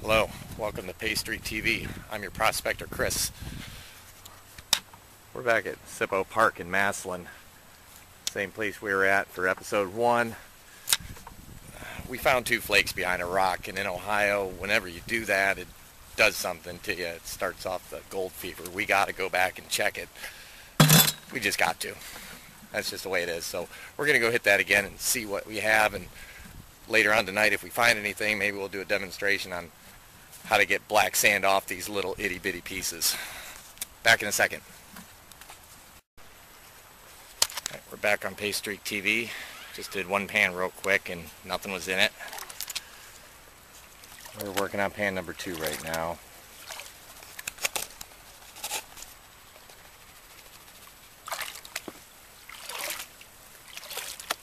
Hello, welcome to PaystreakTV. I'm your prospector, Chris. We're back at Sippo Park in Massillon. Same place we were at for episode 1. We found 2 flakes behind a rock, and in Ohio, whenever you do that, it does something to you. It starts off the gold fever. We got to go back and check it. We just got to. That's just the way it is. So we're going to go hit that again and see what we have, and later on tonight, if we find anything, maybe we'll do a demonstration on how to get black sand off these little itty-bitty pieces. Back in a second. Right, we're back on PaystreakTV. Just did one pan real quick and nothing was in it. We're working on pan number 2 right now.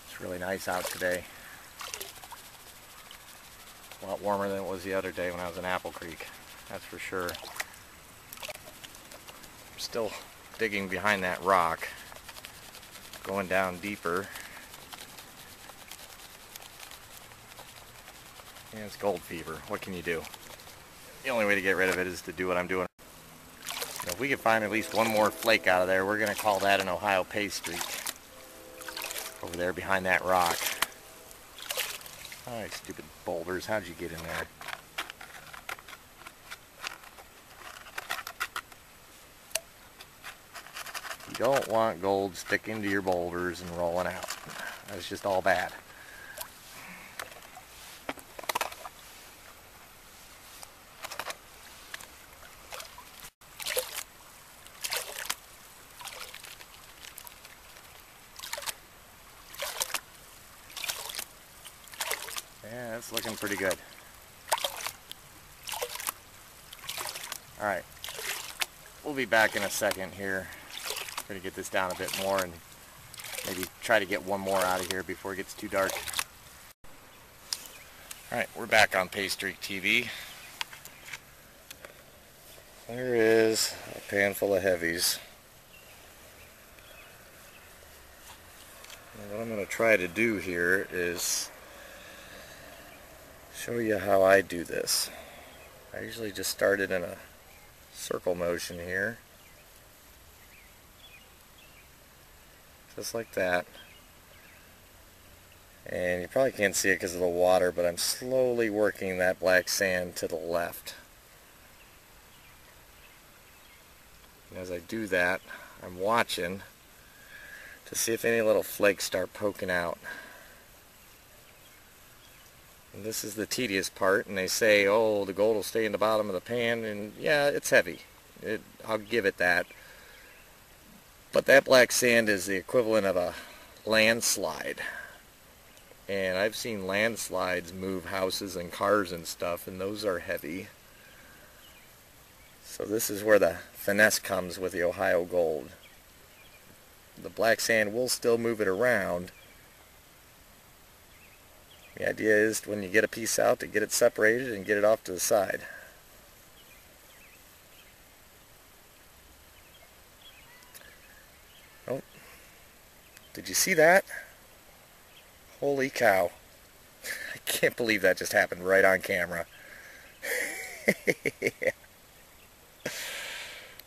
It's really nice out today. A lot warmer than it was the other day when I was in Apple Creek, that's for sure. I'm still digging behind that rock, going down deeper. And it's gold fever. What can you do? The only way to get rid of it is to do what I'm doing. If we can find at least one more flake out of there, we're going to call that an Ohio paystreak. Over there behind that rock. Alright, stupid boulders, how'd you get in there? You don't want gold sticking to your boulders and rolling out. That's just all bad. Yeah, that's looking pretty good. Alright, we'll be back in a second here. I'm going to get this down a bit more and maybe try to get one more out of here before it gets too dark. Alright, we're back on PaystreakTV. There is a pan full of heavies. And what I'm going to try to do here is show you how I do this. I usually just start it in a circle motion here. Just like that. And you probably can't see it because of the water, but I'm slowly working that black sand to the left. And as I do that, I'm watching to see if any little flakes start poking out. And this is the tedious part, and they say, oh, the gold will stay in the bottom of the pan, and yeah, it's heavy. I'll give it that. But that black sand is the equivalent of a landslide. And I've seen landslides move houses and cars and stuff, and those are heavy. So this is where the finesse comes with the Ohio gold. The black sand will still move it around. The idea is when you get a piece out to get it separated and get it off to the side. Oh, did you see that? Holy cow. I can't believe that just happened right on camera.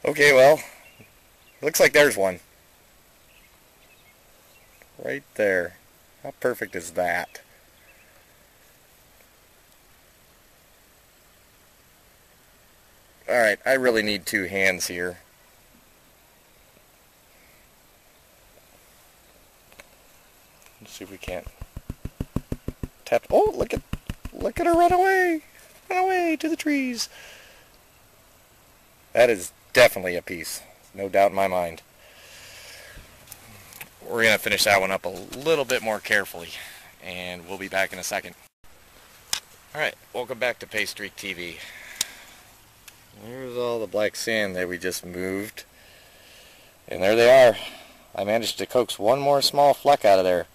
Okay, well, looks like there's one. Right there. How perfect is that? Alright, I really need 2 hands here. Let's see if we can't tap. Oh, look at her run away! Run away to the trees! That is definitely a piece. No doubt in my mind. We're going to finish that one up a little bit more carefully, and we'll be back in a second. Alright, welcome back to PaystreakTV. There's all the black sand that we just moved. And there they are. I managed to coax one more small fleck out of there.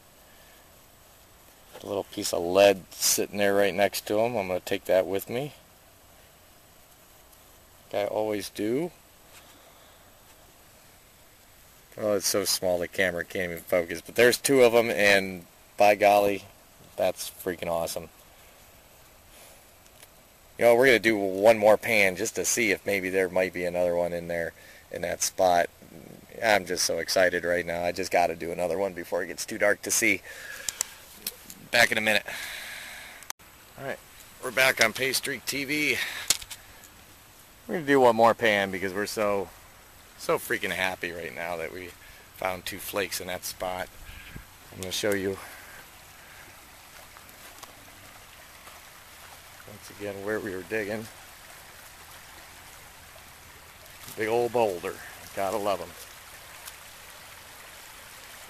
A little piece of lead sitting there right next to them. I'm going to take that with me. Like I always do. Oh, it's so small the camera can't even focus. But there's 2 of them, and by golly, that's freaking awesome. You know, we're going to do one more pan just to see if maybe there might be another one in there in that spot. I'm just so excited right now. I just got to do another one before it gets too dark to see. Back in a minute. Alright, we're back on PaystreakTV. We're going to do one more pan because we're so freaking happy right now that we found 2 flakes in that spot. I'm going to show you once again where we were digging. Big old boulder. Gotta love them.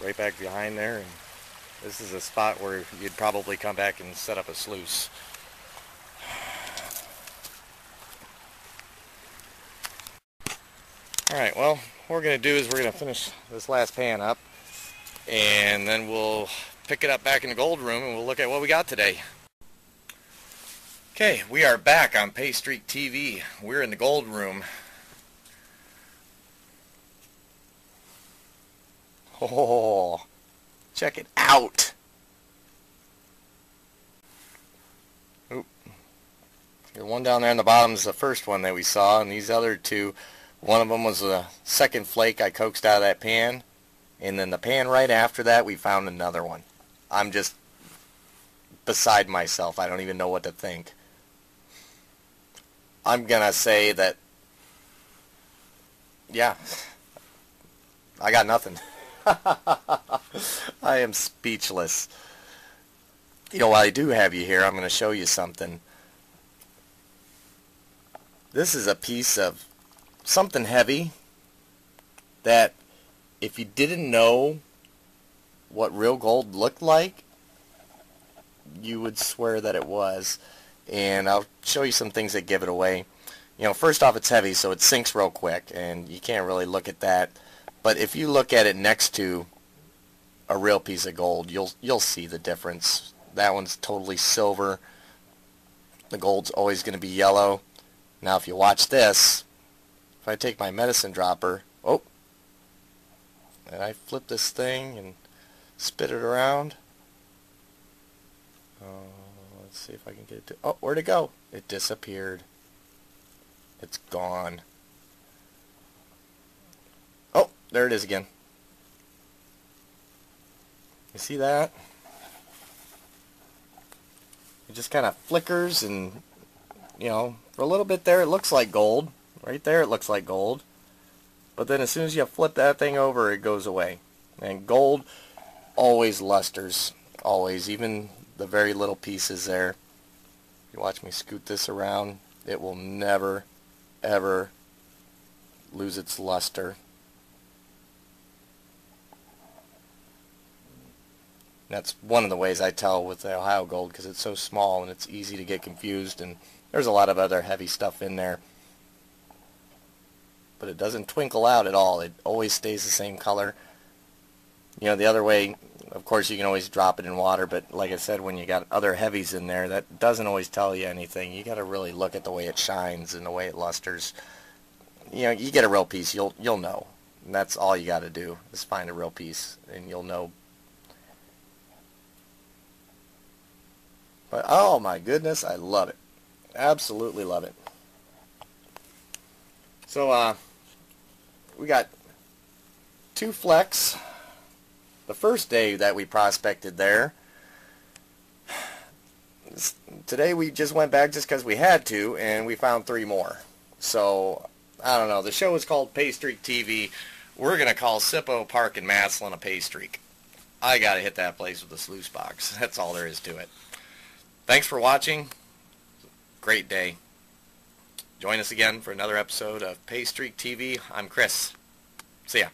Right back behind there, and this is a spot where you'd probably come back and set up a sluice. Alright, well, what we're going to do is we're going to finish this last pan up, and then we'll pick it up back in the gold room and we'll look at what we got today. Okay, we are back on PaystreakTV. We're in the gold room. Oh, check it out. Oop. The one down there in the bottom is the first one that we saw, and these other 2, one of them was the second flake I coaxed out of that pan, and then the pan right after that we found another one. I'm just beside myself. I don't even know what to think. I'm gonna say that, yeah, I got nothing. I am speechless. You know, while I do have you here, I'm going to show you something. This is a piece of something heavy that if you didn't know what real gold looked like, you would swear that it was. And I'll show you some things that give it away. You know, first off, it's heavy, so it sinks real quick, and you can't really look at that. But if you look at it next to a real piece of gold, you'll see the difference. That one's totally silver. The gold's always going to be yellow. Now if you watch this, if I take my medicine dropper, oh, and I flip this thing and spit it around. Let's see if I can get it to, oh, where'd it go? It disappeared. It's gone. Oh, there it is again. You see that? It just kind of flickers, and, you know, for a little bit there it looks like gold. Right there it looks like gold. But then as soon as you flip that thing over, it goes away. And gold always lusters. Always. Even the very little pieces there. You watch me scoot this around. It will never, ever lose its luster. That's one of the ways I tell with the Ohio gold, because it's so small and it's easy to get confused, and there's a lot of other heavy stuff in there. But it doesn't twinkle out at all. It always stays the same color. You know, the other way, of course, you can always drop it in water, but like I said, when you got other heavies in there, that doesn't always tell you anything. You got to really look at the way it shines and the way it lusters. You know, you get a real piece, you'll know. And that's all you got to do, is find a real piece, and you'll know. But oh my goodness, I love it. Absolutely love it. So we got 2 flecks the first day that we prospected there. Today we just went back just because we had to, and we found 3 more. So I don't know. The show is called PaystreakTV. We're going to call Sippo Park in Massillon a Paystreak. I got to hit that place with a sluice box. That's all there is to it. Thanks for watching. Great day. Join us again for another episode of PaystreakTV. I'm Chris. See ya.